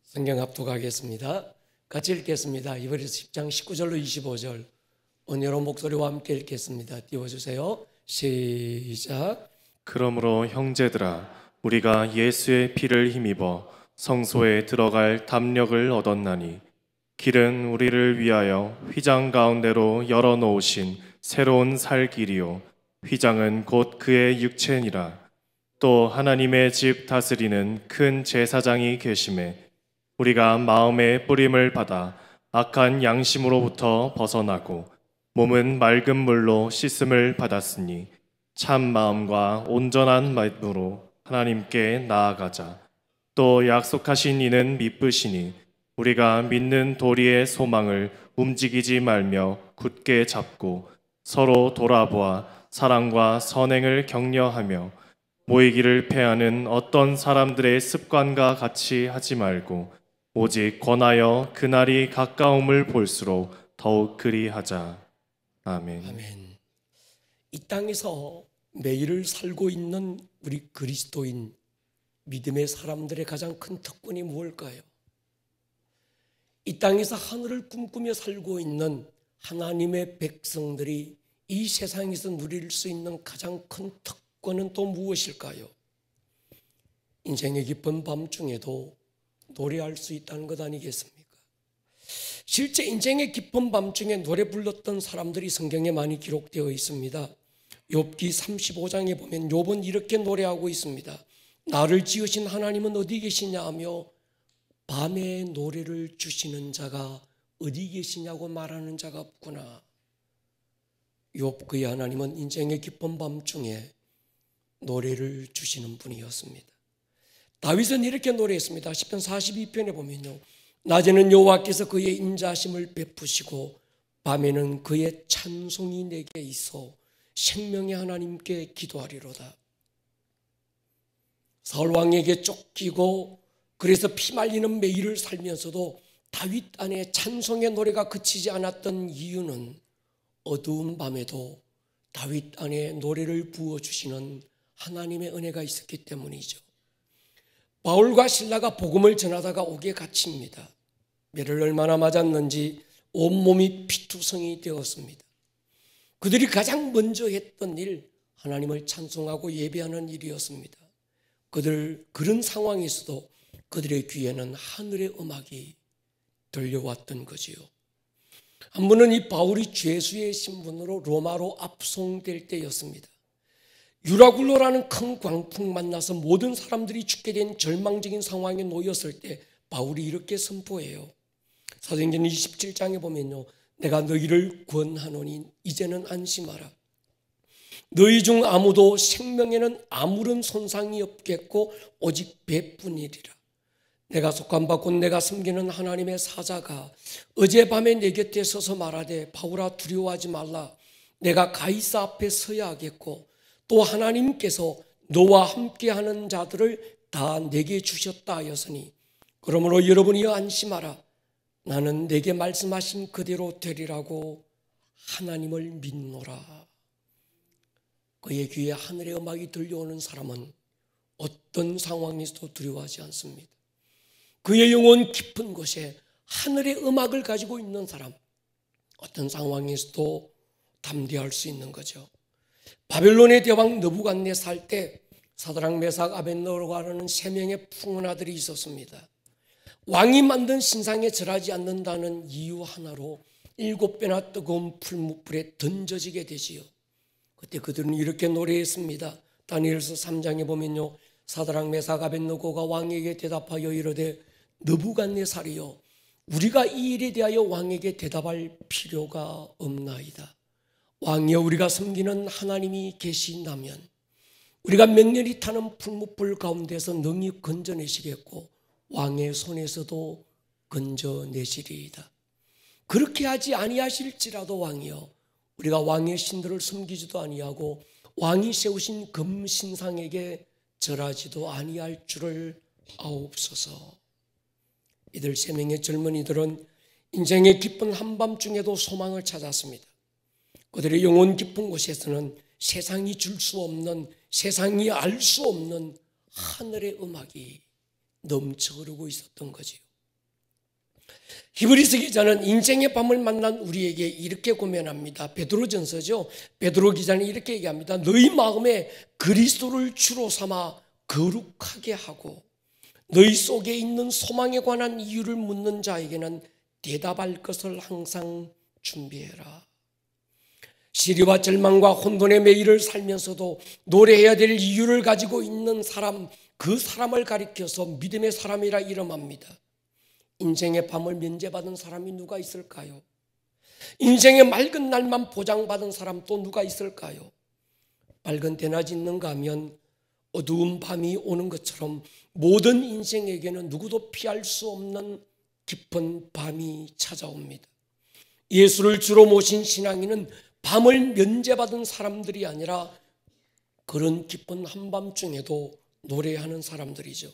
성경 합독하겠습니다. 같이 읽겠습니다. 히브리서 10장 19절로 25절 온유로운 목소리와 함께 읽겠습니다. 띄워주세요. 시작. 그러므로 형제들아, 우리가 예수의 피를 힘입어 성소에 들어갈 담력을 얻었나니 길은 우리를 위하여 휘장 가운데로 열어놓으신 새로운 살 길이요 휘장은 곧 그의 육체니라. 또 하나님의 집 다스리는 큰 제사장이 계심에 우리가 마음의 뿌림을 받아 악한 양심으로부터 벗어나고 몸은 맑은 물로 씻음을 받았으니 참 마음과 온전한 마음으로 하나님께 나아가자. 또 약속하신 이는 미쁘시니 우리가 믿는 도리의 소망을 움직이지 말며 굳게 잡고 서로 돌아보아 사랑과 선행을 격려하며 모이기를 패하는 어떤 사람들의 습관과 같이 하지 말고 오직 권하여 그날이 가까움을 볼수록 더욱 그리하자. 아멘. 아멘. 이 땅에서 매일을 살고 있는 우리 그리스도인 믿음의 사람들의 가장 큰 특권이 무엇일까요? 이 땅에서 하늘을 꿈꾸며 살고 있는 하나님의 백성들이 이 세상에서 누릴 수 있는 가장 큰 특권은 또 무엇일까요? 인생의 깊은 밤중에도 노래할 수 있다는 것 아니겠습니까? 실제 인생의 깊은 밤중에 노래 불렀던 사람들이 성경에 많이 기록되어 있습니다. 욥기 35장에 보면 욥은 이렇게 노래하고 있습니다. 나를 지으신 하나님은 어디 계시냐 하며 밤에 노래를 주시는 자가 어디 계시냐고 말하는 자가 없구나. 욥 그의 하나님은 인생의 깊은 밤중에 노래를 주시는 분이었습니다. 다윗은 이렇게 노래했습니다. 시편 42편에 보면요, 낮에는 여호와께서 그의 인자심을 베푸시고 밤에는 그의 찬송이 내게 있어 생명의 하나님께 기도하리로다. 사울 왕에게 쫓기고 그래서 피말리는 매일을 살면서도 다윗 안에 찬송의 노래가 그치지 않았던 이유는 어두운 밤에도 다윗 안에 노래를 부어주시는 하나님의 은혜가 있었기 때문이죠. 바울과 실라가 복음을 전하다가 옥에 갇힙니다. 매를 얼마나 맞았는지 온몸이 피투성이 되었습니다. 그들이 가장 먼저 했던 일, 하나님을 찬송하고 예배하는 일이었습니다. 그런 상황에서도 그들의 귀에는 하늘의 음악이 들려왔던 거지요. 한 번은 이 바울이 죄수의 신분으로 로마로 압송될 때였습니다. 유라굴로라는 큰 광풍 만나서 모든 사람들이 죽게 된 절망적인 상황에 놓였을 때 바울이 이렇게 선포해요. 사도행전 27장에 보면요, 내가 너희를 권하노니 이제는 안심하라. 너희 중 아무도 생명에는 아무런 손상이 없겠고 오직 배뿐이리라. 내가 속한 바 곧 내가 섬기는 하나님의 사자가 어젯밤에 내 곁에 서서 말하되 바울아 두려워하지 말라. 내가 가이사 앞에 서야 하겠고 또 하나님께서 너와 함께하는 자들을 다 내게 주셨다 하였으니 그러므로 여러분이 안심하라. 나는 내게 말씀하신 그대로 되리라고 하나님을 믿노라. 그의 귀에 하늘의 음악이 들려오는 사람은 어떤 상황에서도 두려워하지 않습니다. 그의 영혼 깊은 곳에 하늘의 음악을 가지고 있는 사람, 어떤 상황에서도 담대할 수 있는 거죠. 바벨론의 대왕 느부갓네살 때 사드락 메삭 아벳느고라는 세 명의 풍은 아들이 있었습니다. 왕이 만든 신상에 절하지 않는다는 이유 하나로 7배나 뜨거운 풀무불에 던져지게 되지요. 그때 그들은 이렇게 노래했습니다. 다니엘서 3장에 보면요, 사드락 메삭 아벳느고가 왕에게 대답하여 이르되 느부갓네살이여, 우리가 이 일에 대하여 왕에게 대답할 필요가 없나이다. 왕이여, 우리가 섬기는 하나님이 계신다면 우리가 맹렬히 타는 풀무불 가운데서 능히 건져내시겠고 왕의 손에서도 건져내시리이다. 그렇게 하지 아니하실지라도 왕이여, 우리가 왕의 신들을 섬기지도 아니하고 왕이 세우신 금신상에게 절하지도 아니할 줄을 아옵소서. 이들 세 명의 젊은이들은 인생의 깊은 한밤중에도 소망을 찾았습니다. 그들의 영혼 깊은 곳에서는 세상이 줄 수 없는, 세상이 알 수 없는 하늘의 음악이 넘쳐 흐르고 있었던 거지요. 히브리서 기자는 인생의 밤을 만난 우리에게 이렇게 고면합니다. 베드로전서죠. 베드로 기자는 이렇게 얘기합니다. 너희 마음에 그리스도를 주로 삼아 거룩하게 하고 너희 속에 있는 소망에 관한 이유를 묻는 자에게는 대답할 것을 항상 준비해라. 시리와 절망과 혼돈의 매일을 살면서도 노래해야 될 이유를 가지고 있는 사람, 그 사람을 가리켜서 믿음의 사람이라 이름합니다. 인생의 밤을 면제받은 사람이 누가 있을까요? 인생의 맑은 날만 보장받은 사람 또 누가 있을까요? 맑은 대낮이 있는가 하면 어두운 밤이 오는 것처럼 모든 인생에게는 누구도 피할 수 없는 깊은 밤이 찾아옵니다. 예수를 주로 모신 신앙인은 밤을 면제받은 사람들이 아니라 그런 깊은 한밤중에도 노래하는 사람들이죠.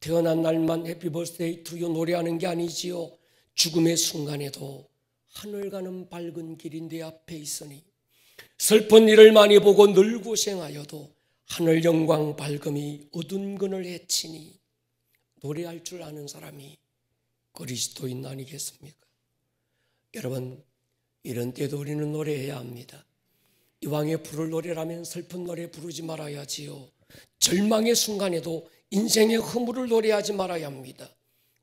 태어난 날만 해피 버스데이 투 유 노래하는 게 아니지요. 죽음의 순간에도 하늘 가는 밝은 길이 내 앞에 있으니 슬픈 일을 많이 보고 늘 고생하여도 하늘 영광 밝음이 어두운 그늘 해치니 노래할 줄 아는 사람이 그리스도인 아니겠습니까? 여러분, 이런 때도 우리는 노래해야 합니다. 이왕에 부를 노래라면 슬픈 노래 부르지 말아야지요. 절망의 순간에도 인생의 허물을 노래하지 말아야 합니다.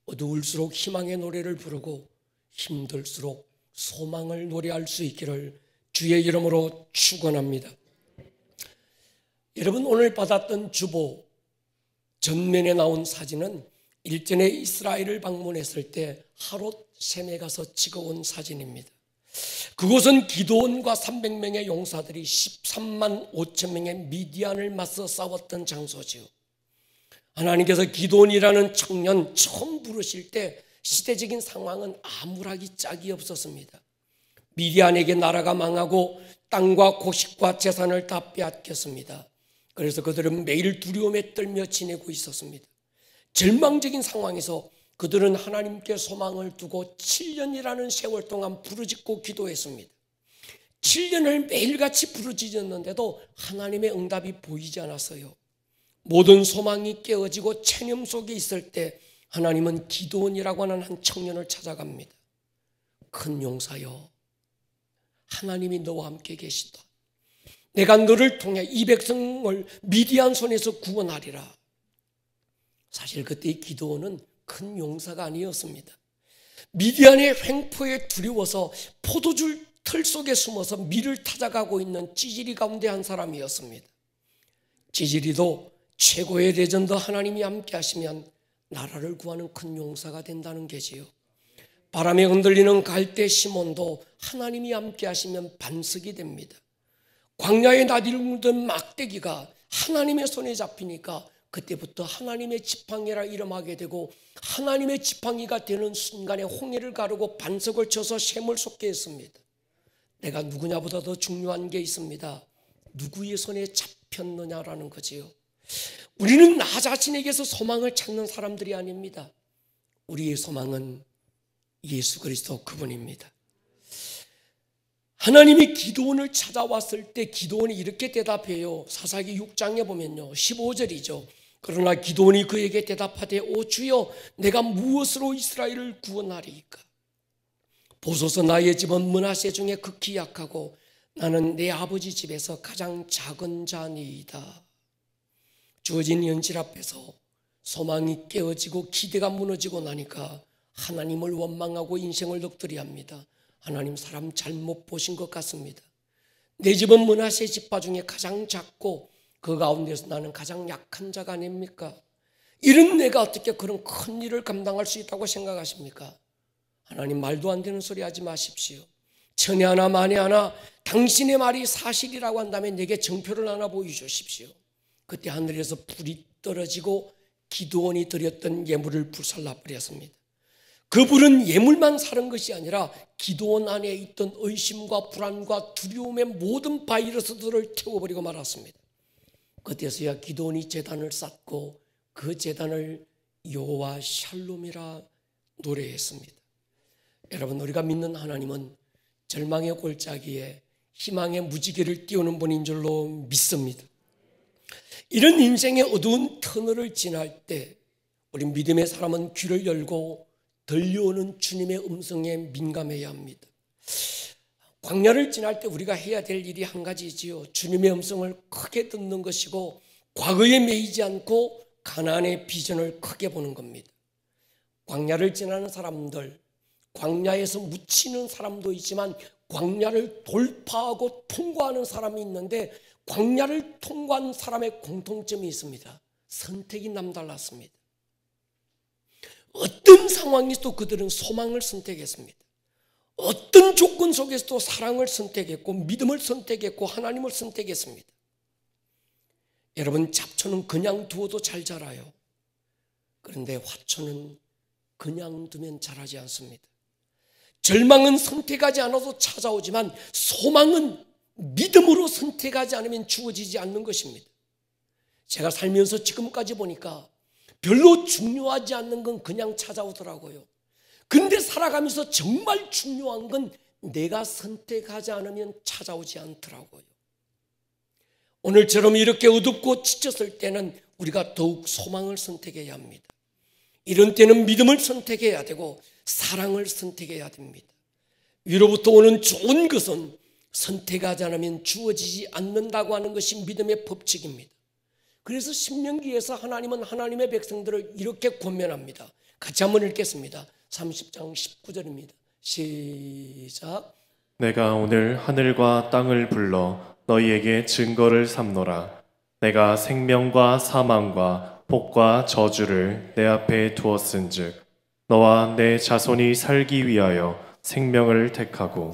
어두울수록 희망의 노래를 부르고 힘들수록 소망을 노래할 수 있기를 주의 이름으로 축원합니다. 여러분, 오늘 받았던 주보 전면에 나온 사진은 일전에 이스라엘을 방문했을 때 하롯 셈에 가서 찍어온 사진입니다. 그곳은 기드온과 300명의 용사들이 13만 5천 명의 미디안을 맞서 싸웠던 장소지요. 하나님께서 기드온이라는 청년 처음 부르실 때 시대적인 상황은 암울하기 짝이 없었습니다. 미디안에게 나라가 망하고 땅과 곡식과 재산을 다 빼앗겼습니다. 그래서 그들은 매일 두려움에 떨며 지내고 있었습니다. 절망적인 상황에서 그들은 하나님께 소망을 두고 7년이라는 세월 동안 부르짖고 기도했습니다. 7년을 매일같이 부르짖었는데도 하나님의 응답이 보이지 않았어요. 모든 소망이 깨어지고 체념 속에 있을 때 하나님은 기드온이라고 하는 한 청년을 찾아갑니다. 큰 용사여, 하나님이 너와 함께 계시다. 내가 너를 통해 이 백성을 미디안 손에서 구원하리라. 사실 그때 이 기드온은 큰 용사가 아니었습니다. 미디안의 횡포에 두려워서 포도줄 틀 속에 숨어서 밀을 찾아가고 있는 찌질이 가운데 한 사람이었습니다. 찌질이도 최고의 레전드 하나님이 함께 하시면 나라를 구하는 큰 용사가 된다는 게지요. 바람에 흔들리는 갈대 시몬도 하나님이 함께 하시면 반석이 됩니다. 광야에 나디를 물던 막대기가 하나님의 손에 잡히니까 그때부터 하나님의 지팡이라 이름하게 되고 하나님의 지팡이가 되는 순간에 홍해를 가르고 반석을 쳐서 샘을 솟게 했습니다. 내가 누구냐보다 더 중요한 게 있습니다. 누구의 손에 잡혔느냐라는 거지요. 우리는 나 자신에게서 소망을 찾는 사람들이 아닙니다. 우리의 소망은 예수 그리스도 그분입니다. 하나님이 기드온을 찾아왔을 때 기드온이 이렇게 대답해요. 사사기 6장에 보면요 15절이죠. 그러나 기드온이 그에게 대답하되 오 주여 내가 무엇으로 이스라엘을 구원하리이까? 보소서 나의 집은 므낫세 중에 극히 약하고 나는 내 아버지 집에서 가장 작은 자니이다. 주어진 현실 앞에서 소망이 깨어지고 기대가 무너지고 나니까 하나님을 원망하고 인생을 넋두리 합니다. 하나님 사람 잘못 보신 것 같습니다. 내 집은 므낫세 지파 중에 가장 작고 그 가운데서 나는 가장 약한 자가 아닙니까? 이런 내가 어떻게 그런 큰 일을 감당할 수 있다고 생각하십니까? 하나님 말도 안 되는 소리 하지 마십시오. 천에 하나 만에 하나 당신의 말이 사실이라고 한다면 내게 정표를 하나 보여주십시오. 그때 하늘에서 불이 떨어지고 기드온이 드렸던 예물을 불살라 버렸습니다. 그 불은 예물만 사른 것이 아니라 기드온 안에 있던 의심과 불안과 두려움의 모든 바이러스들을 태워버리고 말았습니다. 그때서야 기드온이 제단을 쌓고 그 제단을 여호와 샬롬이라 노래했습니다. 여러분, 우리가 믿는 하나님은 절망의 골짜기에 희망의 무지개를 띄우는 분인 줄로 믿습니다. 이런 인생의 어두운 터널을 지날 때 우리 믿음의 사람은 귀를 열고 들려오는 주님의 음성에 민감해야 합니다. 광야를 지날 때 우리가 해야 될 일이 한 가지지요. 주님의 음성을 크게 듣는 것이고 과거에 매이지 않고 가나안의 비전을 크게 보는 겁니다. 광야를 지나는 사람들, 광야에서 묻히는 사람도 있지만 광야를 돌파하고 통과하는 사람이 있는데 광야를 통과한 사람의 공통점이 있습니다. 선택이 남달랐습니다. 어떤 상황에서도 그들은 소망을 선택했습니다. 어떤 조건 속에서도 사랑을 선택했고 믿음을 선택했고 하나님을 선택했습니다. 여러분, 잡초는 그냥 두어도 잘 자라요. 그런데 화초는 그냥 두면 자라지 않습니다. 절망은 선택하지 않아도 찾아오지만 소망은 믿음으로 선택하지 않으면 주어지지 않는 것입니다. 제가 살면서 지금까지 보니까 별로 중요하지 않는 건 그냥 찾아오더라고요. 근데 살아가면서 정말 중요한 건 내가 선택하지 않으면 찾아오지 않더라고요. 오늘처럼 이렇게 어둡고 지쳤을 때는 우리가 더욱 소망을 선택해야 합니다. 이런 때는 믿음을 선택해야 되고 사랑을 선택해야 됩니다. 위로부터 오는 좋은 것은 선택하지 않으면 주어지지 않는다고 하는 것이 믿음의 법칙입니다. 그래서 신명기에서 하나님은 하나님의 백성들을 이렇게 권면합니다. 같이 한번 읽겠습니다. 30장 19절입니다. 시작. 내가 오늘 하늘과 땅을 불러 너희에게 증거를 삼노라. 내가 생명과 사망과 복과 저주를 내 앞에 두었은즉 너와 내 자손이 살기 위하여 생명을 택하고.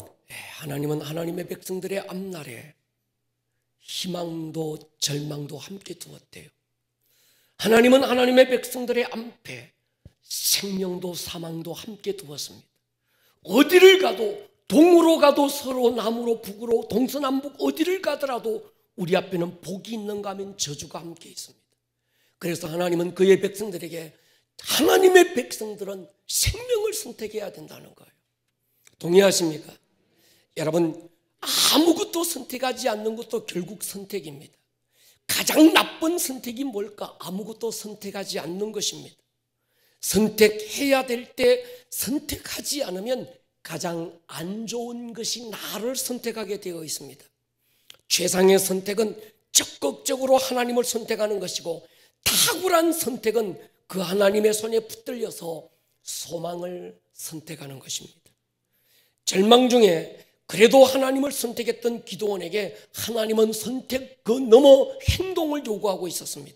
하나님은 하나님의 백성들의 앞날에 희망도 절망도 함께 두었대요. 하나님은 하나님의 백성들의 앞에 생명도 사망도 함께 두었습니다. 어디를 가도 동으로 가도 서로 남으로 북으로 동서남북 어디를 가더라도 우리 앞에는 복이 있는가 하면 저주가 함께 있습니다. 그래서 하나님은 그의 백성들에게 하나님의 백성들은 생명을 선택해야 된다는 거예요. 동의하십니까? 여러분, 아무것도 선택하지 않는 것도 결국 선택입니다. 가장 나쁜 선택이 뭘까? 아무것도 선택하지 않는 것입니다. 선택해야 될 때 선택하지 않으면 가장 안 좋은 것이 나를 선택하게 되어 있습니다. 최상의 선택은 적극적으로 하나님을 선택하는 것이고 탁월한 선택은 그 하나님의 손에 붙들려서 소망을 선택하는 것입니다. 절망 중에 그래도 하나님을 선택했던 기드온에게 하나님은 선택 그 넘어 행동을 요구하고 있었습니다.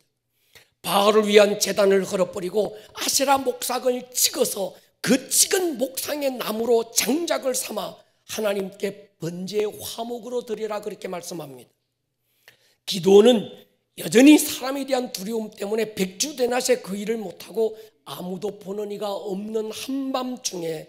바알을 위한 제단을 헐어버리고 아세라 목상을 찍어서 그 찍은 목상의 나무로 장작을 삼아 하나님께 번제의 화목으로 드리라 그렇게 말씀합니다. 기드온은 여전히 사람에 대한 두려움 때문에 백주대낮에 그 일을 못하고 아무도 보는 이가 없는 한밤중에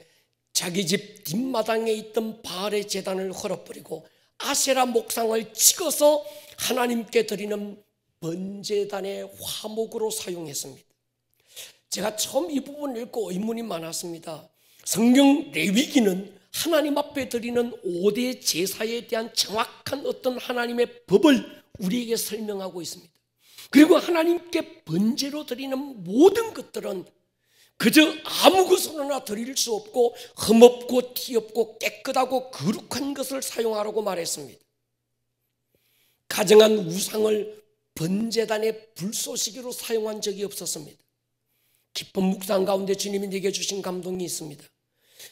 자기 집 뒷마당에 있던 바알의 제단을 헐어버리고 아세라 목상을 찍어서 하나님께 드리는 번제단의 화목으로 사용했습니다. 제가 처음 이 부분을 읽고 의문이 많았습니다. 성경 레위기는 하나님 앞에 드리는 5대 제사에 대한 정확한 어떤 하나님의 법을 우리에게 설명하고 있습니다. 그리고 하나님께 번제로 드리는 모든 것들은 그저 아무 것으로나 드릴 수 없고 흠없고 티없고 깨끗하고 거룩한 것을 사용하라고 말했습니다. 가정한 우상을 번제단의 불쏘시개로 사용한 적이 없었습니다. 깊은 묵상 가운데 주님이 내게 주신 감동이 있습니다.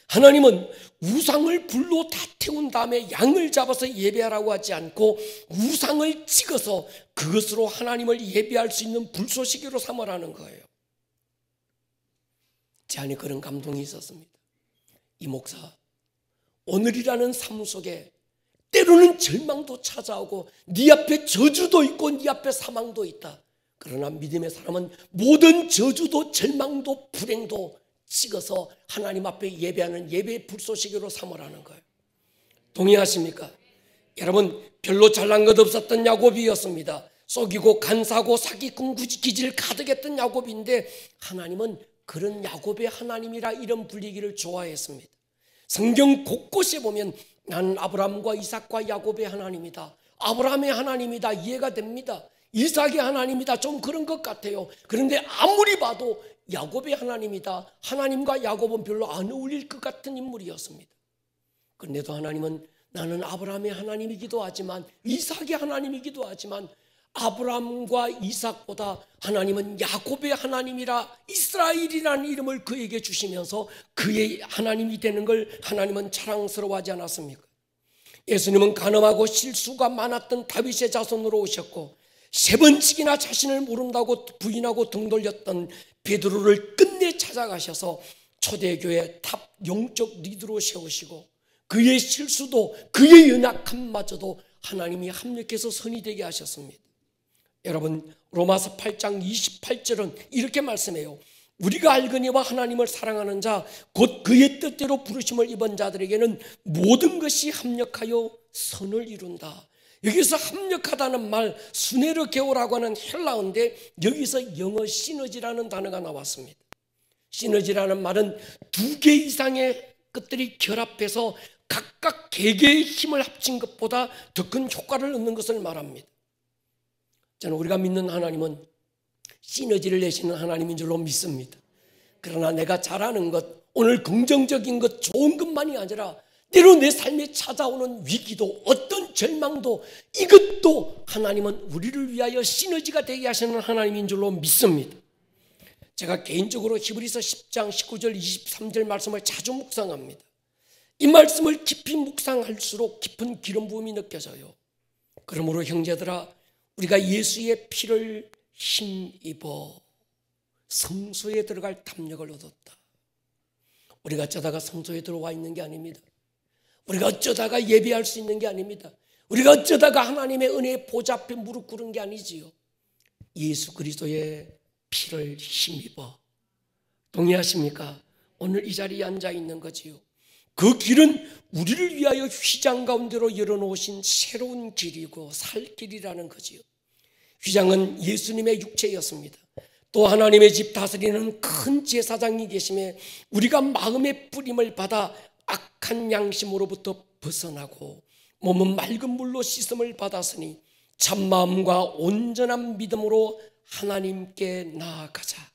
하나님은 우상을 불로 다 태운 다음에 양을 잡아서 예배하라고 하지 않고 우상을 찍어서 그것으로 하나님을 예배할 수 있는 불쏘시개로 삼으라는 거예요. 제 안에 그런 감동이 있었습니다. 이 목사, 오늘이라는 삶 속에 때로는 절망도 찾아오고 네 앞에 저주도 있고 네 앞에 사망도 있다. 그러나 믿음의 사람은 모든 저주도 절망도 불행도 찍어서 하나님 앞에 예배하는 예배의 불쏘시개로 삼으라는 거예요. 동의하십니까? 여러분, 별로 잘난 것 없었던 야곱이었습니다. 속이고 간사하고 사기꾼 기질 가득했던 야곱인데 하나님은 그런 야곱의 하나님이라 이름 불리기를 좋아했습니다. 성경 곳곳에 보면 나는 아브라함과 이삭과 야곱의 하나님이다, 아브라함의 하나님이다, 이해가 됩니다. 이삭의 하나님이다, 좀 그런 것 같아요. 그런데 아무리 봐도 야곱의 하나님이다. 하나님과 야곱은 별로 안 어울릴 것 같은 인물이었습니다. 그런데도 하나님은 나는 아브라함의 하나님이기도 하지만 이삭의 하나님이기도 하지만 아브라함과 이삭보다 하나님은 야곱의 하나님이라 이스라엘이라는 이름을 그에게 주시면서 그의 하나님이 되는 걸 하나님은 자랑스러워하지 않았습니까? 예수님은 가늠하고 실수가 많았던 다윗의 자손으로 오셨고 3번씩이나 자신을 모른다고 부인하고 등 돌렸던 베드로를 끝내 찾아가셔서 초대교회 탑 영적 리더로 세우시고 그의 실수도 그의 연약함마저도 하나님이 합력해서 선이 되게 하셨습니다. 여러분, 로마서 8장 28절은 이렇게 말씀해요. 우리가 알거니와 하나님을 사랑하는 자 곧 그의 뜻대로 부르심을 입은 자들에게는 모든 것이 합력하여 선을 이룬다. 여기서 합력하다는 말 수네르 게오라고 하는 헬라어인데 여기서 영어 시너지라는 단어가 나왔습니다. 시너지라는 말은 2개 이상의 것들이 결합해서 각각 개개의 힘을 합친 것보다 더 큰 효과를 얻는 것을 말합니다. 저는 우리가 믿는 하나님은 시너지를 내시는 하나님인 줄로 믿습니다. 그러나 내가 잘하는 것, 오늘 긍정적인 것, 좋은 것만이 아니라 때로 내 삶에 찾아오는 위기도 어떤 절망도 이것도 하나님은 우리를 위하여 시너지가 되게 하시는 하나님인 줄로 믿습니다. 제가 개인적으로 히브리서 10장 19절 23절 말씀을 자주 묵상합니다. 이 말씀을 깊이 묵상할수록 깊은 기름 부음이 느껴져요. 그러므로 형제들아 우리가 예수의 피를 힘입어 성소에 들어갈 담력을 얻었다. 우리가 어쩌다가 성소에 들어와 있는 게 아닙니다. 우리가 어쩌다가 예배할 수 있는 게 아닙니다. 우리가 어쩌다가 하나님의 은혜의 보좌 앞에 무릎 꿇은 게 아니지요. 예수 그리스도의 피를 힘입어. 동의하십니까? 오늘 이 자리에 앉아 있는 거지요. 그 길은 우리를 위하여 휘장 가운데로 열어놓으신 새로운 길이고 살 길이라는 거지요. 휘장은 예수님의 육체였습니다. 또 하나님의 집 다스리는 큰 제사장이 계심에 우리가 마음의 뿌림을 받아 악한 양심으로부터 벗어나고 몸은 맑은 물로 씻음을 받았으니 참마음과 온전한 믿음으로 하나님께 나아가자.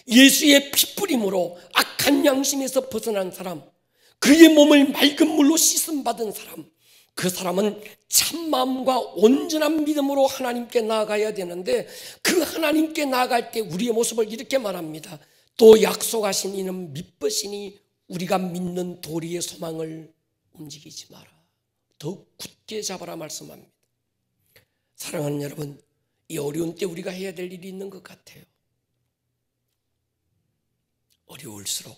예수의 피뿌림으로 악한 양심에서 벗어난 사람, 그의 몸을 맑은 물로 씻음 받은 사람, 그 사람은 참마음과 온전한 믿음으로 하나님께 나아가야 되는데 그 하나님께 나아갈 때 우리의 모습을 이렇게 말합니다. 또 약속하신 이는 믿으시니 우리가 믿는 도리의 소망을 움직이지 마라. 더욱 굳게 잡아라 말씀합니다. 사랑하는 여러분, 이 어려운 때 우리가 해야 될 일이 있는 것 같아요. 어려울수록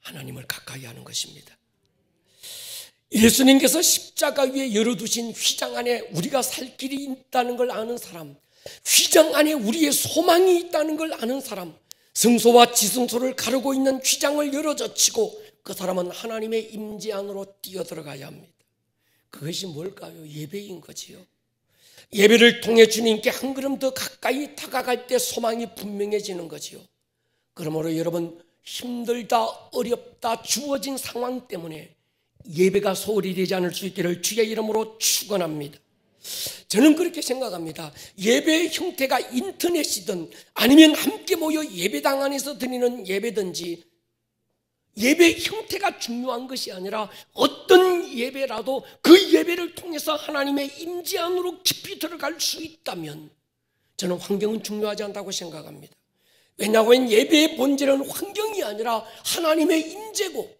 하나님을 가까이 하는 것입니다. 예수님께서 십자가 위에 열어두신 휘장 안에 우리가 살 길이 있다는 걸 아는 사람, 휘장 안에 우리의 소망이 있다는 걸 아는 사람, 성소와 지성소를 가르고 있는 휘장을 열어젖히고 그 사람은 하나님의 임재 안으로 뛰어들어가야 합니다. 그것이 뭘까요? 예배인 거지요. 예배를 통해 주님께 한 걸음 더 가까이 다가갈 때 소망이 분명해지는 거지요. 그러므로 여러분, 힘들다, 어렵다, 주어진 상황 때문에 예배가 소홀히 되지 않을 수 있기를 주의 이름으로 축원합니다. 저는 그렇게 생각합니다. 예배의 형태가 인터넷이든 아니면 함께 모여 예배당 안에서 드리는 예배든지 예배의 형태가 중요한 것이 아니라 어떤 예배라도 그 예배를 통해서 하나님의 임재 안으로 깊이 들어갈 수 있다면 저는 환경은 중요하지 않다고 생각합니다. 왜냐하면 예배의 본질은 환경이 아니라 하나님의 임재고,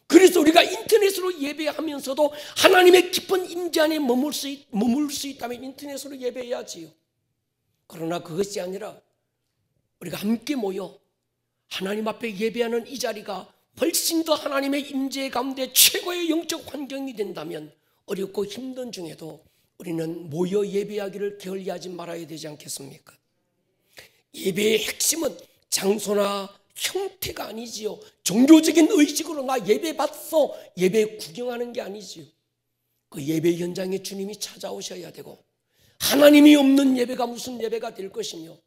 그래서 우리가 인터넷으로 예배하면서도 하나님의 깊은 임재 안에 머물 수 있다면 인터넷으로 예배해야지요. 그러나 그것이 아니라 우리가 함께 모여 하나님 앞에 예배하는 이 자리가 훨씬 더 하나님의 임재 가운데 최고의 영적 환경이 된다면 어렵고 힘든 중에도 우리는 모여 예배하기를 게을리하지 말아야 되지 않겠습니까? 예배의 핵심은 장소나 형태가 아니지요. 종교적인 의식으로 나 예배 받소, 예배 구경하는 게 아니지요. 그 예배 현장에 주님이 찾아오셔야 되고, 하나님이 없는 예배가 무슨 예배가 될 것이며,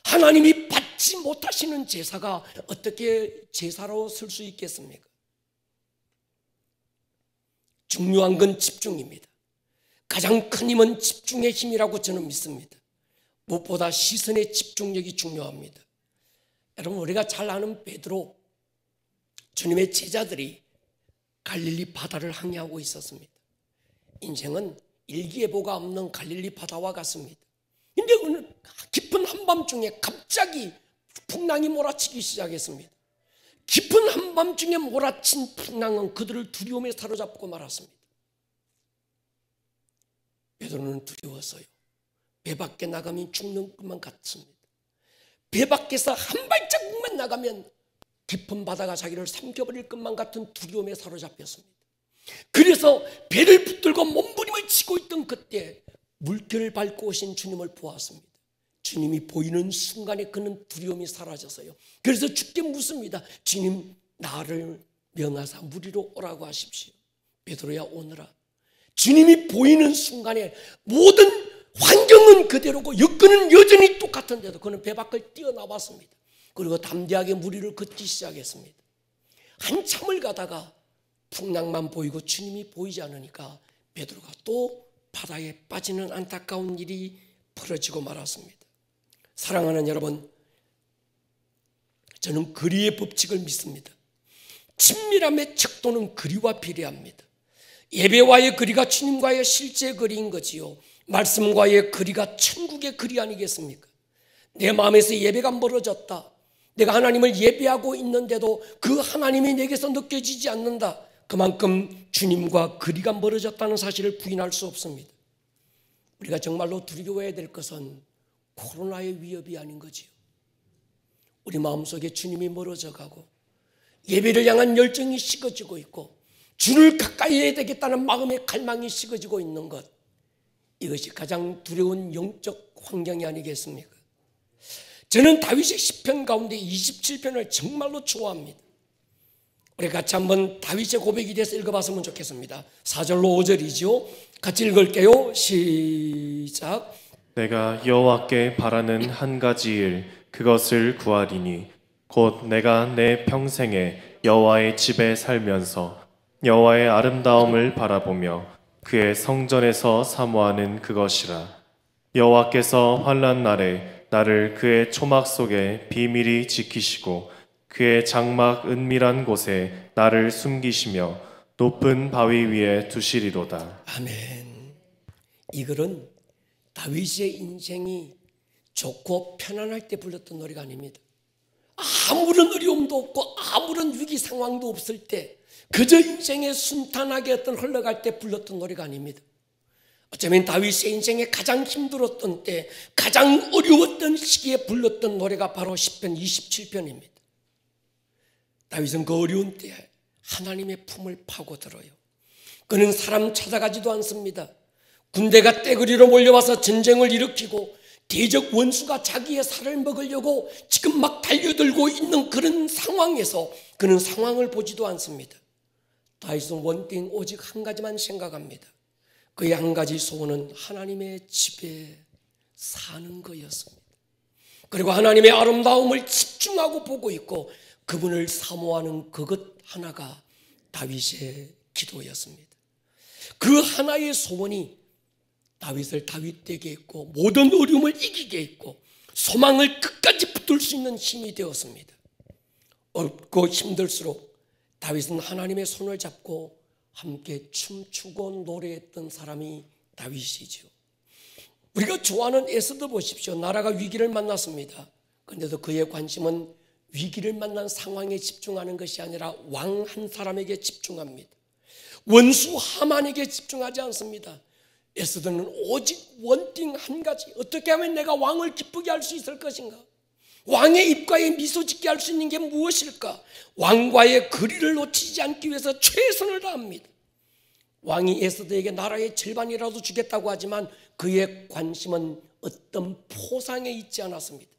하나님이 받지 못하시는 제사가 어떻게 제사로 쓸 수 있겠습니까? 중요한 건 집중입니다. 가장 큰 힘은 집중의 힘이라고 저는 믿습니다. 무엇보다 시선의 집중력이 중요합니다. 여러분, 우리가 잘 아는 베드로, 주님의 제자들이 갈릴리 바다를 항해하고 있었습니다. 인생은 일기예보가 없는 갈릴리 바다와 같습니다. 근데 어느 깊은 한밤중에 갑자기 풍랑이 몰아치기 시작했습니다. 깊은 한밤중에 몰아친 풍랑은 그들을 두려움에 사로잡고 말았습니다. 베드로는 두려웠어요. 배 밖에 나가면 죽는 것만 같습니다. 배 밖에서 한 발자국만 나가면 깊은 바다가 자기를 삼켜버릴 것만 같은 두려움에 사로잡혔습니다. 그래서 배를 붙들고 몸부림을 치고 있던 그때 물결을 밟고 오신 주님을 보았습니다. 주님이 보이는 순간에 그는 두려움이 사라졌어요. 그래서 주께 묻습니다. 주님, 나를 명하사 무리로 오라고 하십시오. 베드로야, 오너라. 주님이 보이는 순간에 모든 환경은 그대로고 여건은 여전히 똑같은데도 그는 배 밖을 뛰어나왔습니다. 그리고 담대하게 무리를 걷기 시작했습니다. 한참을 가다가 풍랑만 보이고 주님이 보이지 않으니까 베드로가 또 바다에 빠지는 안타까운 일이 벌어지고 말았습니다. 사랑하는 여러분, 저는 거리의 법칙을 믿습니다. 친밀함의 척도는 거리와 비례합니다. 예배와의 거리가 주님과의 실제 거리인 거지요. 말씀과의 거리가 천국의 거리 아니겠습니까? 내 마음에서 예배가 멀어졌다. 내가 하나님을 예배하고 있는데도 그 하나님이 내게서 느껴지지 않는다. 그만큼 주님과 거리가 멀어졌다는 사실을 부인할 수 없습니다. 우리가 정말로 두려워해야 될 것은 코로나의 위협이 아닌 거지요. 우리 마음속에 주님이 멀어져 가고 예배를 향한 열정이 식어지고 있고 주를 가까이 해야 되겠다는 마음의 갈망이 식어지고 있는 것, 이것이 가장 두려운 영적 환경이 아니겠습니까? 저는 다윗의 시편 가운데 27편을 정말로 좋아합니다. 우리 같이 한번 다윗의 고백에 대해서 읽어봤으면 좋겠습니다. 4절로 5절이죠. 같이 읽을게요. 시작. 내가 여호와께 바라는 한 가지 일, 그것을 구하리니 곧 내가 내 평생에 여호와의 집에 살면서 여호와의 아름다움을 바라보며 그의 성전에서 사모하는 그것이라. 여호와께서 환난 날에 나를 그의 초막 속에 비밀히 지키시고 그의 장막 은밀한 곳에 나를 숨기시며 높은 바위 위에 두시리로다. 아멘. 이 글은 다윗의 인생이 좋고 편안할 때 불렀던 노래가 아닙니다. 아무런 어려움도 없고 아무런 위기 상황도 없을 때, 그저 인생에 순탄하게 어떤 흘러갈 때 불렀던 노래가 아닙니다. 어쩌면 다윗의 인생에 가장 힘들었던 때, 가장 어려웠던 시기에 불렀던 노래가 바로 시편 27편입니다. 다윗은 그 어려운 때에 하나님의 품을 파고들어요. 그는 사람 찾아가지도 않습니다. 군대가 떼거리로 몰려와서 전쟁을 일으키고 대적 원수가 자기의 살을 먹으려고 지금 막 달려들고 있는 그런 상황에서 그는 상황을 보지도 않습니다. 다윗은 원띵 오직 한 가지만 생각합니다. 그의 한 가지 소원은 하나님의 집에 사는 거였습니다. 그리고 하나님의 아름다움을 집중하고 보고 있고 그분을 사모하는 그것 하나가 다윗의 기도였습니다. 그 하나의 소원이 다윗을 다윗되게 했고 모든 어려움을 이기게 했고 소망을 끝까지 붙들 수 있는 힘이 되었습니다. 어렵고 힘들수록 다윗은 하나님의 손을 잡고 함께 춤추고 노래했던 사람이 다윗이죠. 우리가 좋아하는 에스더 보십시오. 나라가 위기를 만났습니다. 그런데도 그의 관심은 위기를 만난 상황에 집중하는 것이 아니라 왕 한 사람에게 집중합니다. 원수 하만에게 집중하지 않습니다. 에스더는 오직 원띵 한 가지, 어떻게 하면 내가 왕을 기쁘게 할 수 있을 것인가? 왕의 입가에 미소 짓게 할 수 있는 게 무엇일까? 왕과의 거리를 놓치지 않기 위해서 최선을 다합니다. 왕이 에스더에게 나라의 절반이라도 주겠다고 하지만 그의 관심은 어떤 포상에 있지 않았습니다.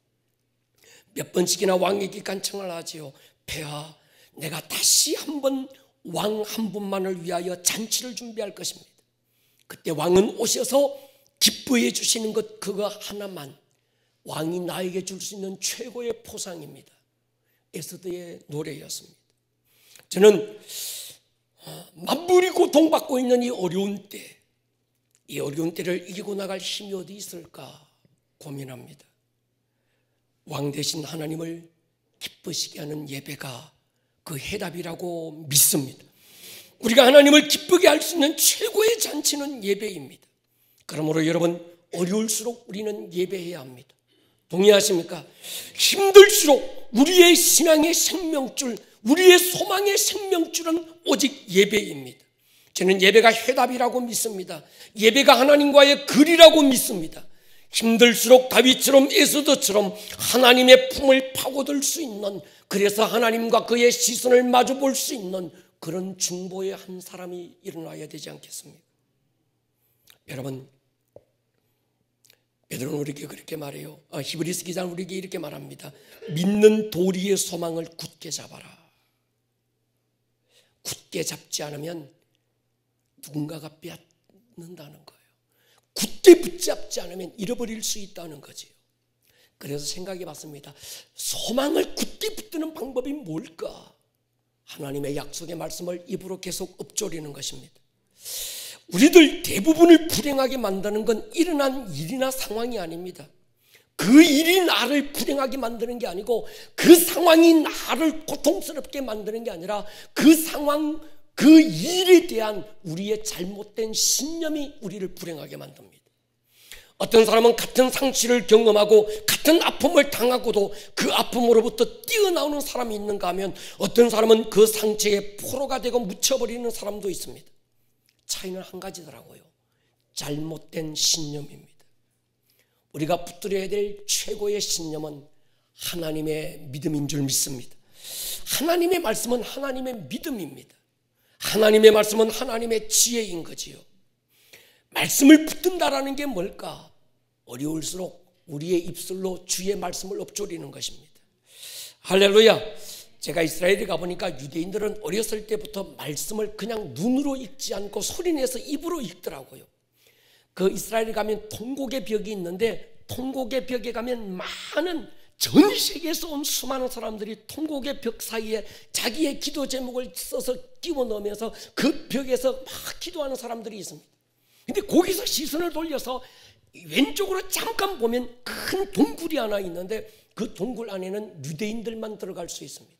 몇 번씩이나 왕에게 간청을 하지요. 폐하, 내가 다시 한번 왕 한 분만을 위하여 잔치를 준비할 것입니다. 그때 왕은 오셔서 기뻐해 주시는 것 그거 하나만, 왕이 나에게 줄 수 있는 최고의 포상입니다. 에스더의 노래였습니다. 저는 만물이 고통받고 있는 이 어려운 때, 이 어려운 때를 이기고 나갈 힘이 어디 있을까 고민합니다. 왕 대신 하나님을 기쁘시게 하는 예배가 그 해답이라고 믿습니다. 우리가 하나님을 기쁘게 할 수 있는 최고의 잔치는 예배입니다. 그러므로 여러분, 어려울수록 우리는 예배해야 합니다. 동의하십니까? 힘들수록 우리의 신앙의 생명줄, 우리의 소망의 생명줄은 오직 예배입니다. 저는 예배가 해답이라고 믿습니다. 예배가 하나님과의 거리라고 믿습니다. 힘들수록 다윗처럼 에스더처럼 하나님의 품을 파고들 수 있는, 그래서 하나님과 그의 시선을 마주 볼 수 있는 그런 중보의 한 사람이 일어나야 되지 않겠습니까? 여러분, 베드로는 우리에게 그렇게 말해요. 히브리서 기자는 우리에게 이렇게 말합니다. 믿는 도리의 소망을 굳게 잡아라. 굳게 잡지 않으면 누군가가 빼앗는다는 거예요. 굳게 붙잡지 않으면 잃어버릴 수 있다는 거지요. 그래서 생각해 봤습니다. 소망을 굳게 붙드는 방법이 뭘까? 하나님의 약속의 말씀을 입으로 계속 읊조리는 것입니다. 우리들 대부분을 불행하게 만드는 건 일어난 일이나 상황이 아닙니다. 그 일이 나를 불행하게 만드는 게 아니고 그 상황이 나를 고통스럽게 만드는 게 아니라 그 상황, 그 일에 대한 우리의 잘못된 신념이 우리를 불행하게 만듭니다. 어떤 사람은 같은 상실을 경험하고 같은 아픔을 당하고도 그 아픔으로부터 뛰어나오는 사람이 있는가 하면 어떤 사람은 그 상처에 포로가 되고 묻혀버리는 사람도 있습니다. 차이는 한 가지더라고요. 잘못된 신념입니다. 우리가 붙들어야 될 최고의 신념은 하나님의 믿음인 줄 믿습니다. 하나님의 말씀은 하나님의 믿음입니다. 하나님의 말씀은 하나님의 지혜인 거지요. 말씀을 붙든다라는 게 뭘까? 어려울수록 우리의 입술로 주의 말씀을 읊조리는 것입니다. 할렐루야. 제가 이스라엘에 가보니까 유대인들은 어렸을 때부터 말씀을 그냥 눈으로 읽지 않고 소리내서 입으로 읽더라고요. 그 이스라엘에 가면 통곡의 벽이 있는데 통곡의 벽에 가면 많은 전 세계에서 온 수많은 사람들이 통곡의 벽 사이에 자기의 기도 제목을 써서 끼워 넣으면서 그 벽에서 막 기도하는 사람들이 있습니다. 근데 거기서 시선을 돌려서 왼쪽으로 잠깐 보면 큰 동굴이 하나 있는데 그 동굴 안에는 유대인들만 들어갈 수 있습니다.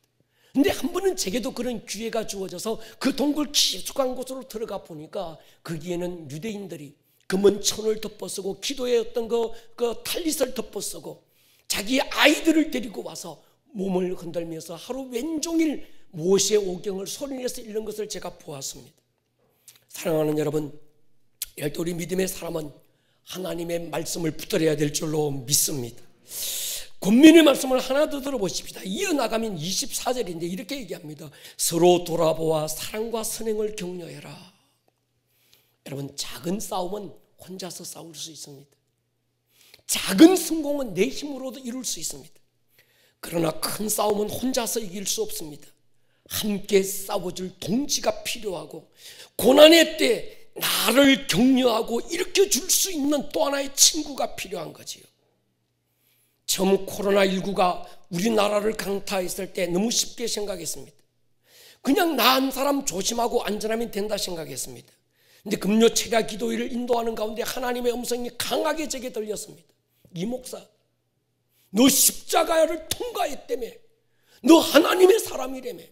근데 한 번은 제게도 그런 기회가 주어져서 그 동굴 깊숙한 곳으로 들어가 보니까 거기에는 유대인들이 금은 천을 덮어쓰고 기도의 어떤 그 탈릿을 덮어쓰고 자기 아이들을 데리고 와서 몸을 흔들면서 하루 왼종일 모세의 오경을 소리내서 읽는 것을 제가 보았습니다. 사랑하는 여러분, 우리 믿음의 사람은 하나님의 말씀을 붙들어야 될 줄로 믿습니다. 권면의 말씀을 하나 더 들어보십시다. 이어나가면 24절인데 이렇게 얘기합니다. 서로 돌아보아 사랑과 선행을 격려해라. 여러분, 작은 싸움은 혼자서 싸울 수 있습니다. 작은 성공은 내 힘으로도 이룰 수 있습니다. 그러나 큰 싸움은 혼자서 이길 수 없습니다. 함께 싸워줄 동지가 필요하고 고난의 때 나를 격려하고 일으켜줄 수 있는 또 하나의 친구가 필요한 거지요. 처음 코로나19가 우리나라를 강타했을 때 너무 쉽게 생각했습니다. 그냥 나 한 사람 조심하고 안전하면 된다 생각했습니다. 근데 금요 체가 기도회를 인도하는 가운데 하나님의 음성이 강하게 제게 들렸습니다. 이 목사, 너 십자가를 통과했다며. 너 하나님의 사람이라며.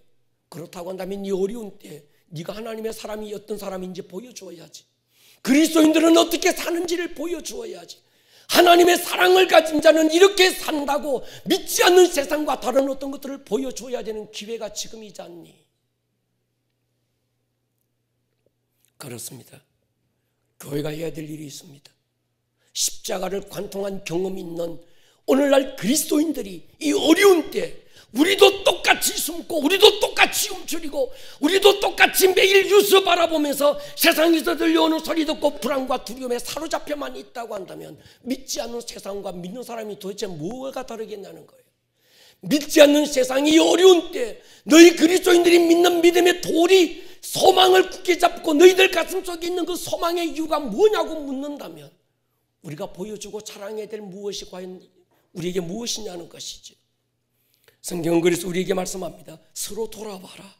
그렇다고 한다면 이 어려운 때 네가 하나님의 사람이 어떤 사람인지 보여주어야지. 그리스도인들은 어떻게 사는지를 보여주어야지. 하나님의 사랑을 가진 자는 이렇게 산다고 믿지 않는 세상과 다른 어떤 것들을 보여줘야 되는 기회가 지금이지 않니? 그렇습니다. 교회가 해야 될 일이 있습니다. 십자가를 관통한 경험이 있는 오늘날 그리스도인들이 이 어려운 때 우리도 똑같이 숨고 우리도 똑같이 움츠리고 우리도 똑같이 매일 뉴스 바라보면서 세상에서 들려오는 소리 듣고 불안과 두려움에 사로잡혀만 있다고 한다면 믿지 않는 세상과 믿는 사람이 도대체 뭐가 다르겠냐는 거예요. 믿지 않는 세상이 어려운 때 너희 그리스도인들이 믿는 믿음의 돌이 소망을 굳게 잡고 너희들 가슴속에 있는 그 소망의 이유가 뭐냐고 묻는다면 우리가 보여주고 자랑해야 될 무엇이 과연 우리에게 무엇이냐는 것이죠. 성경은 그래서 우리에게 말씀합니다. 서로 돌아봐라.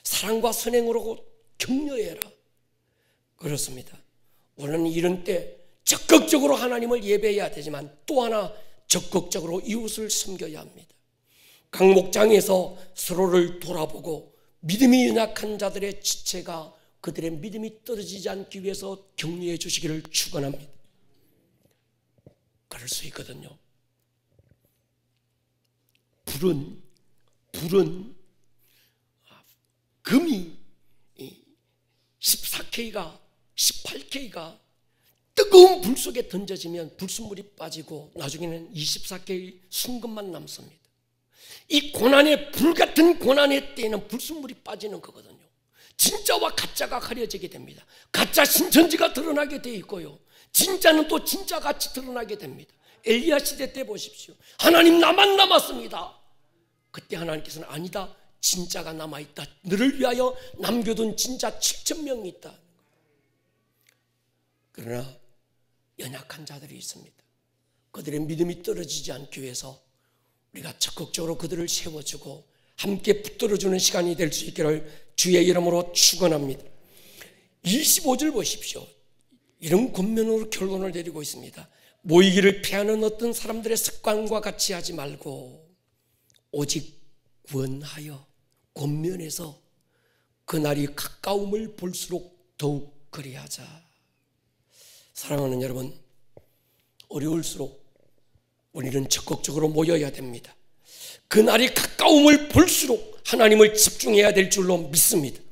사랑과 선행으로 격려해라. 그렇습니다. 우리는 이런 때 적극적으로 하나님을 예배해야 되지만 또 하나 적극적으로 이웃을 섬겨야 합니다. 각 목장에서 서로를 돌아보고 믿음이 연약한 자들의 지체가 그들의 믿음이 떨어지지 않기 위해서 격려해 주시기를 축원합니다. 그럴 수 있거든요. 불은 금이 14K가 18K가 뜨거운 불 속에 던져지면 불순물이 빠지고 나중에는 24K 순금만 남습니다. 이 고난의 불같은 고난의 때에는 불순물이 빠지는 거거든요. 진짜와 가짜가 가려지게 됩니다. 가짜 신천지가 드러나게 돼 있고요, 진짜는 또 진짜같이 드러나게 됩니다. 엘리야 시대 때 보십시오. 하나님 나만 남았습니다. 그때 하나님께서는 아니다, 진짜가 남아있다. 너를 위하여 남겨둔 진짜 7,000명이 있다. 그러나 연약한 자들이 있습니다. 그들의 믿음이 떨어지지 않기 위해서 우리가 적극적으로 그들을 세워주고 함께 붙들어주는 시간이 될 수 있기를 주의 이름으로 축원합니다. 25절 보십시오. 이런 권면으로 결론을 내리고 있습니다. 모이기를 피하는 어떤 사람들의 습관과 같이 하지 말고 오직 권하여 권면해서 그날이 가까움을 볼수록 더욱 그리하자. 사랑하는 여러분, 어려울수록 우리는 적극적으로 모여야 됩니다. 그날이 가까움을 볼수록 하나님을 집중해야 될 줄로 믿습니다.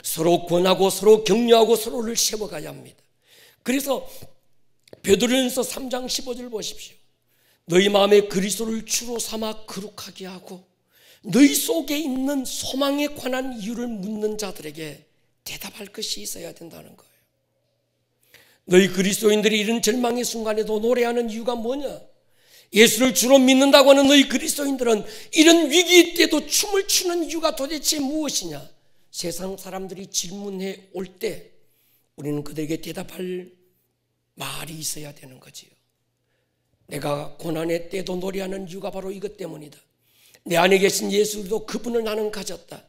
서로 권하고 서로 격려하고 서로를 세워가야 합니다. 그래서 베드로전서 3장 15절 보십시오. 너희 마음에 그리스도를 주로 삼아 거룩하게 하고 너희 속에 있는 소망에 관한 이유를 묻는 자들에게 대답할 것이 있어야 된다는 거예요. 너희 그리스도인들이 이런 절망의 순간에도 노래하는 이유가 뭐냐? 예수를 주로 믿는다고 하는 너희 그리스도인들은 이런 위기 때도 춤을 추는 이유가 도대체 무엇이냐? 세상 사람들이 질문해 올 때 우리는 그들에게 대답할 말이 있어야 되는 거지요. 내가 고난의 때도 노래하는 이유가 바로 이것 때문이다. 내 안에 계신 예수도 그분을 나는 가졌다.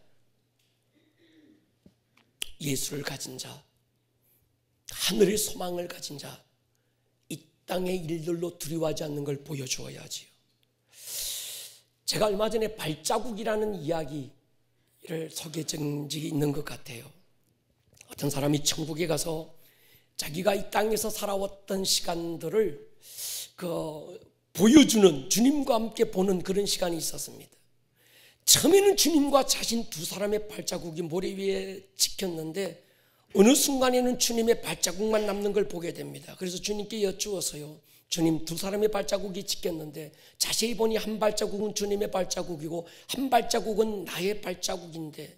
예수를 가진 자, 하늘의 소망을 가진 자, 이 땅의 일들로 두려워하지 않는 걸 보여주어야지요. 제가 얼마 전에 발자국이라는 이야기를 소개한 적이 있는 것 같아요. 어떤 사람이 천국에 가서 자기가 이 땅에서 살아왔던 시간들을 보여주는, 주님과 함께 보는 그런 시간이 있었습니다. 처음에는 주님과 자신 두 사람의 발자국이 모래 위에 찍혔는데 어느 순간에는 주님의 발자국만 남는 걸 보게 됩니다. 그래서 주님께 여쭈었어요. 주님, 두 사람의 발자국이 찍혔는데 자세히 보니 한 발자국은 주님의 발자국이고 한 발자국은 나의 발자국인데,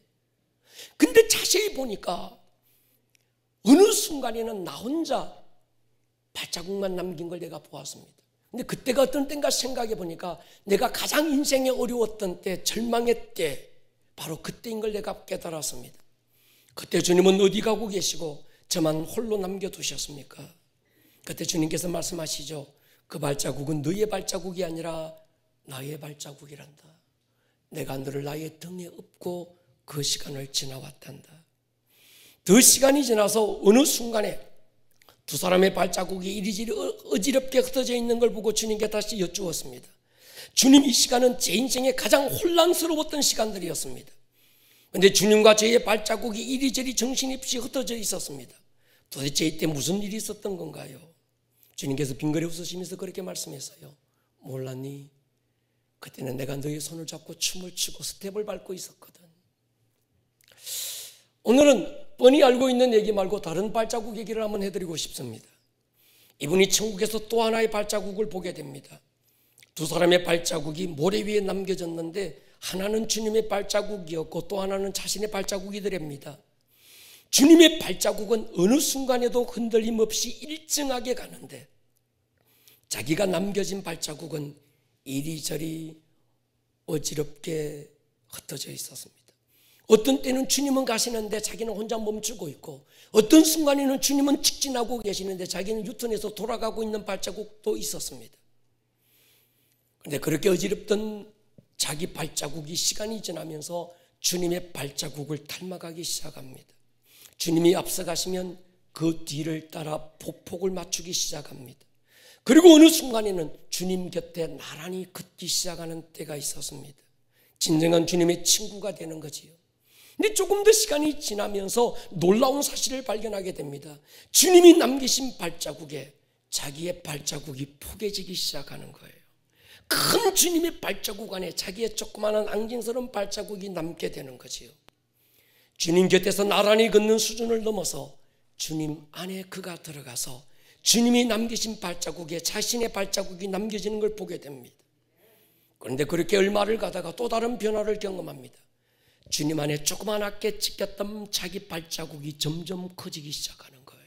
근데 자세히 보니까 어느 순간에는 나 혼자 발자국만 남긴 걸 내가 보았습니다. 근데 그때가 어떤 때인가 생각해 보니까 내가 가장 인생에 어려웠던 때, 절망의 때, 바로 그때인 걸 내가 깨달았습니다. 그때 주님은 어디 가고 계시고 저만 홀로 남겨두셨습니까? 그때 주님께서 말씀하시죠. 그 발자국은 너의 발자국이 아니라 나의 발자국이란다. 내가 너를 나의 등에 업고 그 시간을 지나왔단다. 그 시간이 지나서 어느 순간에 두 사람의 발자국이 이리저리 어지럽게 흩어져 있는 걸 보고 주님께 다시 여쭈었습니다. 주님, 이 시간은 제 인생에 가장 혼란스러웠던 시간들이었습니다. 그런데 주님과 저의 발자국이 이리저리 정신없이 흩어져 있었습니다. 도대체 이때 무슨 일이 있었던 건가요? 주님께서 빙그레 웃으시면서 그렇게 말씀했어요. 몰랐니? 그때는 내가 너의 손을 잡고 춤을 추고 스텝을 밟고 있었거든. 오늘은 뻔히 알고 있는 얘기 말고 다른 발자국 얘기를 한번 해드리고 싶습니다. 이분이 천국에서 또 하나의 발자국을 보게 됩니다. 두 사람의 발자국이 모래 위에 남겨졌는데 하나는 주님의 발자국이었고 또 하나는 자신의 발자국이더랍니다. 주님의 발자국은 어느 순간에도 흔들림 없이 일정하게 가는데 자기가 남겨진 발자국은 이리저리 어지럽게 흩어져 있었습니다. 어떤 때는 주님은 가시는데 자기는 혼자 멈추고 있고, 어떤 순간에는 주님은 직진하고 계시는데 자기는 유턴해서 돌아가고 있는 발자국도 있었습니다. 그런데 그렇게 어지럽던 자기 발자국이 시간이 지나면서 주님의 발자국을 닮아가기 시작합니다. 주님이 앞서가시면 그 뒤를 따라 폭폭을 맞추기 시작합니다. 그리고 어느 순간에는 주님 곁에 나란히 걷기 시작하는 때가 있었습니다. 진정한 주님의 친구가 되는 거지요. 근데 조금 더 시간이 지나면서 놀라운 사실을 발견하게 됩니다. 주님이 남기신 발자국에 자기의 발자국이 포개지기 시작하는 거예요. 큰 주님의 발자국 안에 자기의 조그마한 앙증스러운 발자국이 남게 되는 거지요. 주님 곁에서 나란히 걷는 수준을 넘어서 주님 안에 그가 들어가서 주님이 남기신 발자국에 자신의 발자국이 남겨지는 걸 보게 됩니다. 그런데 그렇게 얼마를 가다가 또 다른 변화를 경험합니다. 주님 안에 조그맣게 찍혔던 자기 발자국이 점점 커지기 시작하는 거예요.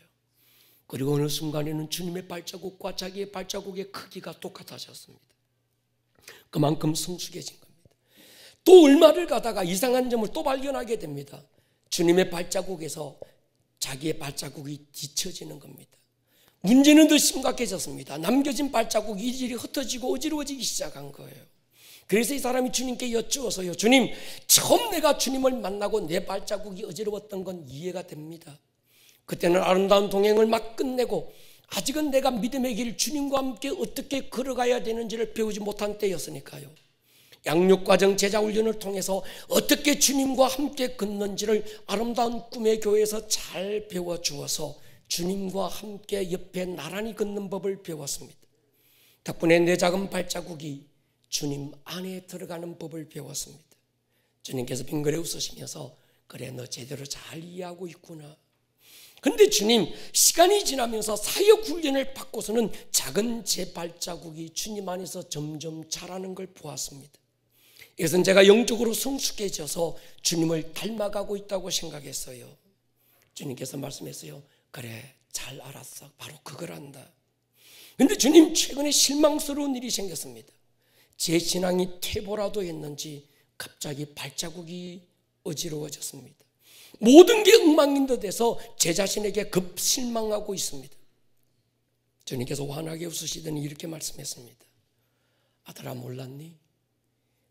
그리고 어느 순간에는 주님의 발자국과 자기의 발자국의 크기가 똑같아졌습니다. 그만큼 성숙해진 겁니다. 또 얼마를 가다가 이상한 점을 또 발견하게 됩니다. 주님의 발자국에서 자기의 발자국이 뒤처지는 겁니다. 문제는 더 심각해졌습니다. 남겨진 발자국이 이리저리 흩어지고 어지러워지기 시작한 거예요. 그래서 이 사람이 주님께 여쭈어서요, 주님, 처음 내가 주님을 만나고 내 발자국이 어지러웠던 건 이해가 됩니다. 그때는 아름다운 동행을 막 끝내고 아직은 내가 믿음의 길 주님과 함께 어떻게 걸어가야 되는지를 배우지 못한 때였으니까요. 양육과정 제자훈련을 통해서 어떻게 주님과 함께 걷는지를 아름다운 꿈의 교회에서 잘 배워주어서 주님과 함께 옆에 나란히 걷는 법을 배웠습니다. 덕분에 내 작은 발자국이 주님 안에 들어가는 법을 배웠습니다. 주님께서 빙그레 웃으시면서 그래, 너 제대로 잘 이해하고 있구나. 그런데 주님, 시간이 지나면서 사역 훈련을 받고서는 작은 제 발자국이 주님 안에서 점점 자라는 걸 보았습니다. 이것은 제가 영적으로 성숙해져서 주님을 닮아가고 있다고 생각했어요. 주님께서 말씀했어요. 그래, 잘 알았어. 바로 그거란다. 그런데 주님, 최근에 실망스러운 일이 생겼습니다. 제 신앙이 퇴보라도 했는지 갑자기 발자국이 어지러워졌습니다. 모든 게 엉망인 듯해서 제 자신에게 급 실망하고 있습니다. 주님께서 환하게 웃으시더니 이렇게 말씀했습니다. 아들아, 몰랐니?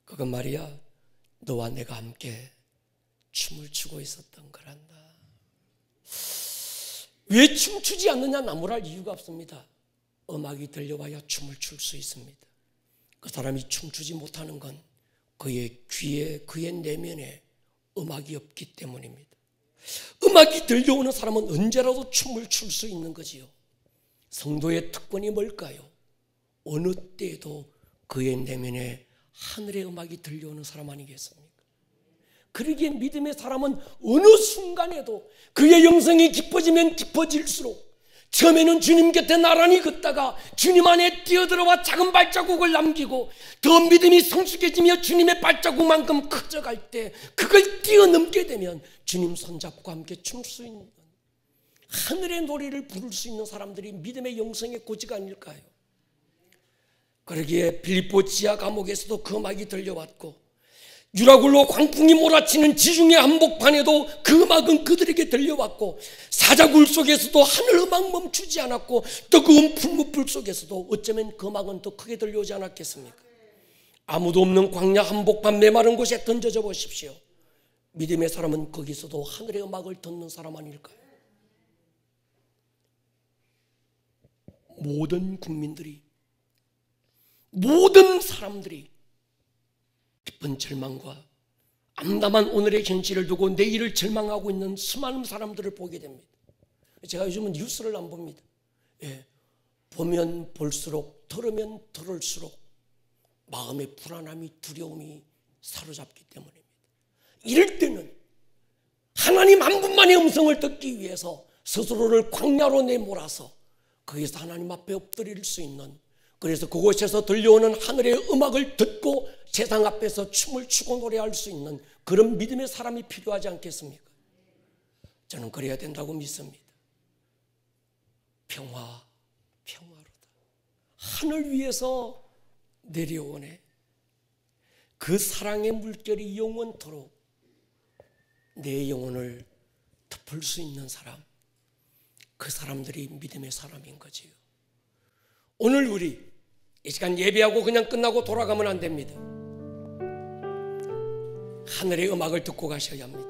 그건 말이야, 너와 내가 함께 춤을 추고 있었던 거란다. 왜 춤추지 않느냐 나무랄 이유가 없습니다. 음악이 들려와야 춤을 출 수 있습니다. 그 사람이 춤추지 못하는 건 그의 귀에, 그의 내면에 음악이 없기 때문입니다. 음악이 들려오는 사람은 언제라도 춤을 출 수 있는 거지요. 성도의 특권이 뭘까요? 어느 때에도 그의 내면에 하늘의 음악이 들려오는 사람 아니겠습니까? 그러기에 믿음의 사람은 어느 순간에도 그의 영성이 깊어지면 깊어질수록 처음에는 주님 곁에 나란히 걷다가 주님 안에 뛰어들어와 작은 발자국을 남기고 더 믿음이 성숙해지며 주님의 발자국만큼 커져갈 때 그걸 뛰어넘게 되면 주님 손잡고 함께 춤 수 있는 하늘의 노래를 부를 수 있는 사람들이 믿음의 영성의 고지가 아닐까요? 그러기에 빌립보 지하 감옥에서도 그 음악이 들려왔고 유라굴로 광풍이 몰아치는 지중해 한복판에도 그 음악은 그들에게 들려왔고 사자굴 속에서도 하늘 음악 멈추지 않았고 뜨거운 풀무불 속에서도 어쩌면 그 음악은 더 크게 들려오지 않았겠습니까? 아무도 없는 광야 한복판 메마른 곳에 던져져 보십시오. 믿음의 사람은 거기서도 하늘의 음악을 듣는 사람 아닐까요? 모든 국민들이, 모든 사람들이 깊은 절망과 암담한 오늘의 현실을 두고 내일을 절망하고 있는 수많은 사람들을 보게 됩니다. 제가 요즘은 뉴스를 안 봅니다. 보면 볼수록, 들으면 들을수록 마음의 불안함이, 두려움이 사로잡기 때문입니다. 이럴 때는 하나님 한 분만의 음성을 듣기 위해서 스스로를 광야로 내몰아서 거기서 하나님 앞에 엎드릴 수 있는, 그래서 그곳에서 들려오는 하늘의 음악을 듣고 세상 앞에서 춤을 추고 노래할 수 있는 그런 믿음의 사람이 필요하지 않겠습니까? 저는 그래야 된다고 믿습니다. 평화로다. 하늘 위에서 내려오네. 그 사랑의 물결이 영원토록 내 영혼을 덮을 수 있는 사람, 그 사람들이 믿음의 사람인 거지요. 오늘 우리 이 시간 예배하고 그냥 끝나고 돌아가면 안 됩니다. 하늘의 음악을 듣고 가셔야 합니다.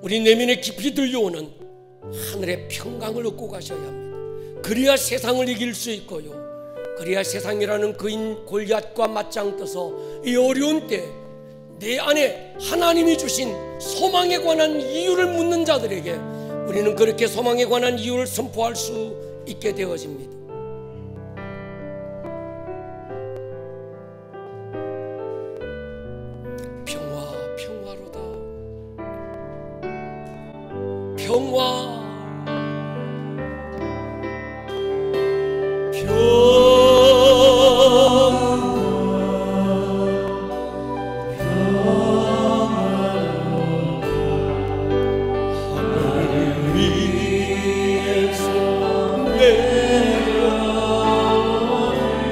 우리 내면에 깊이 들려오는 하늘의 평강을 얻고 가셔야 합니다. 그래야 세상을 이길 수 있고요, 그래야 세상이라는 그인 골리앗과 맞짱 떠서 이 어려운 때 내 안에 하나님이 주신 소망에 관한 이유를 묻는 자들에게 우리는 그렇게 소망에 관한 이유를 선포할 수 있게 되어집니다. 평화로다. 평화.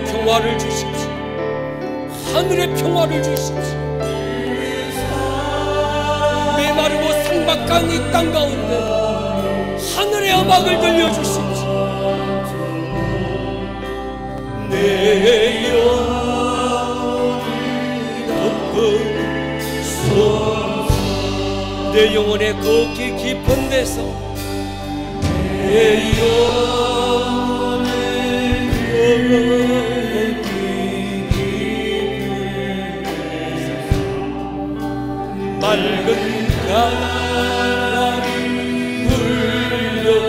평화를 주십시오. 하늘의 평화를 주십시오. 메마르고 상박한 이 땅 가운데 하늘의 음악을 들려주십시오. 내 영혼의 그 깊은 데서 내 영혼의 맑은 강이 흘러나네.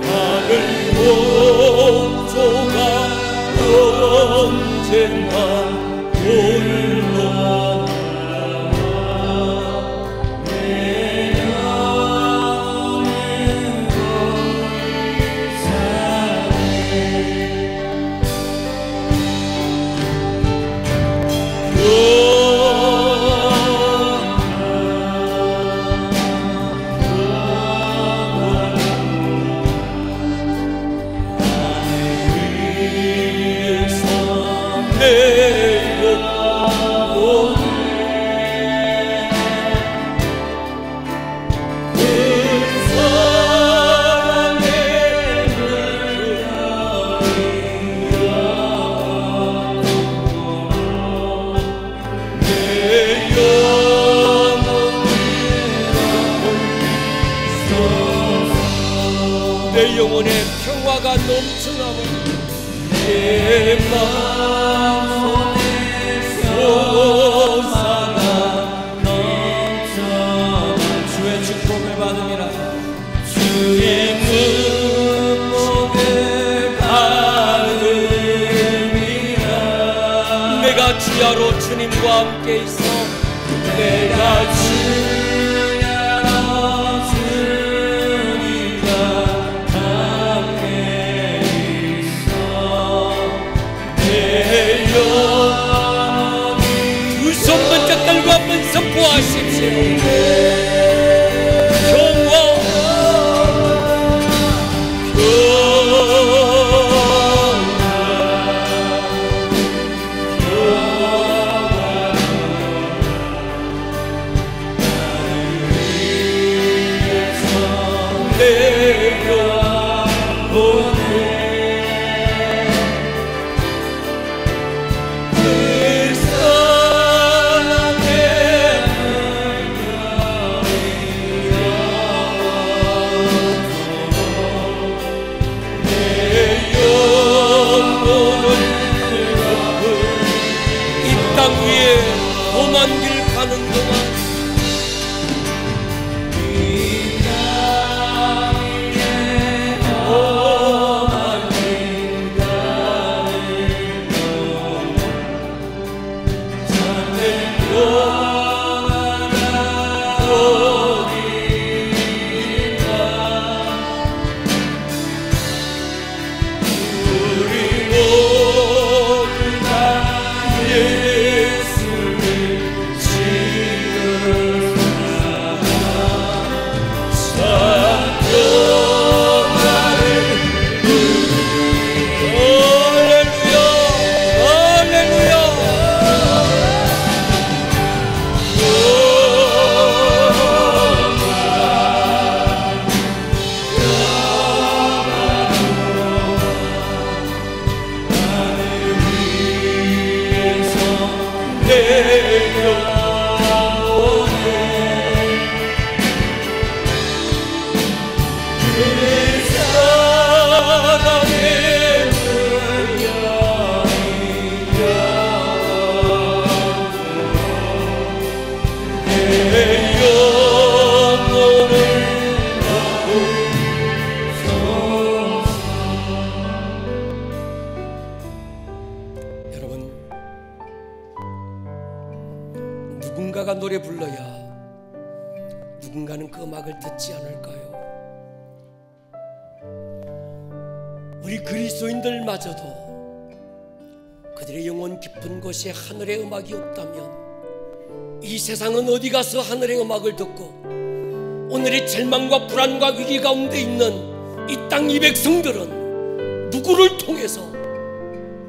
하늘 공조가 언젠가 올라와 내 영혼의 평화가 넘쳐나는 내 마음에 솟아나 넘쳐난 주의 축복을 받음이라. 주의 축복을 받음이라. 내가 주야로 주님과 함께 있어. 내가 선포하십시오. 평화, 험한 길 가는 동안 이 땅 위에 험한 길 가는 동안 자네 평안한 어디가 우리 모두 다 내려 누군가가 노래 불러야 누군가는 그 음악을 듣지 않을까요? 우리 그리스도인들마저도 그들의 영혼 깊은 곳에 하늘의 음악이 없다면 이 세상은 어디 가서 하늘의 음악을 듣고 오늘의 절망과 불안과 위기 가운데 있는 이 땅 이 백성들은 누구를 통해서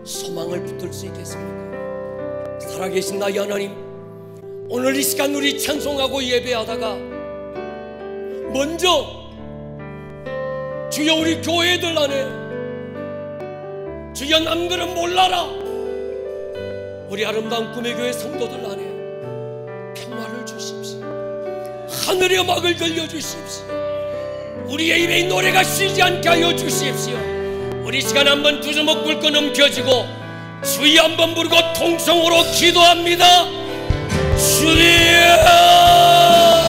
소망을 붙들 수 있겠습니까? 살아계신 나의 하나님, 오늘 이 시간 우리 찬송하고 예배하다가 먼저 주여 우리 교회들 안에 주여 남들은 몰라라 우리 아름다운 꿈의 교회 성도들 안에 평화를 주십시오. 하늘의 음악을 들려주십시오. 우리의 입에 이 노래가 쉬지 않게 하여 주십시오. 우리 시간 한번 두 주먹 굵고 넘겨지고 주여 한번 부르고 통성으로 기도합니다. 주여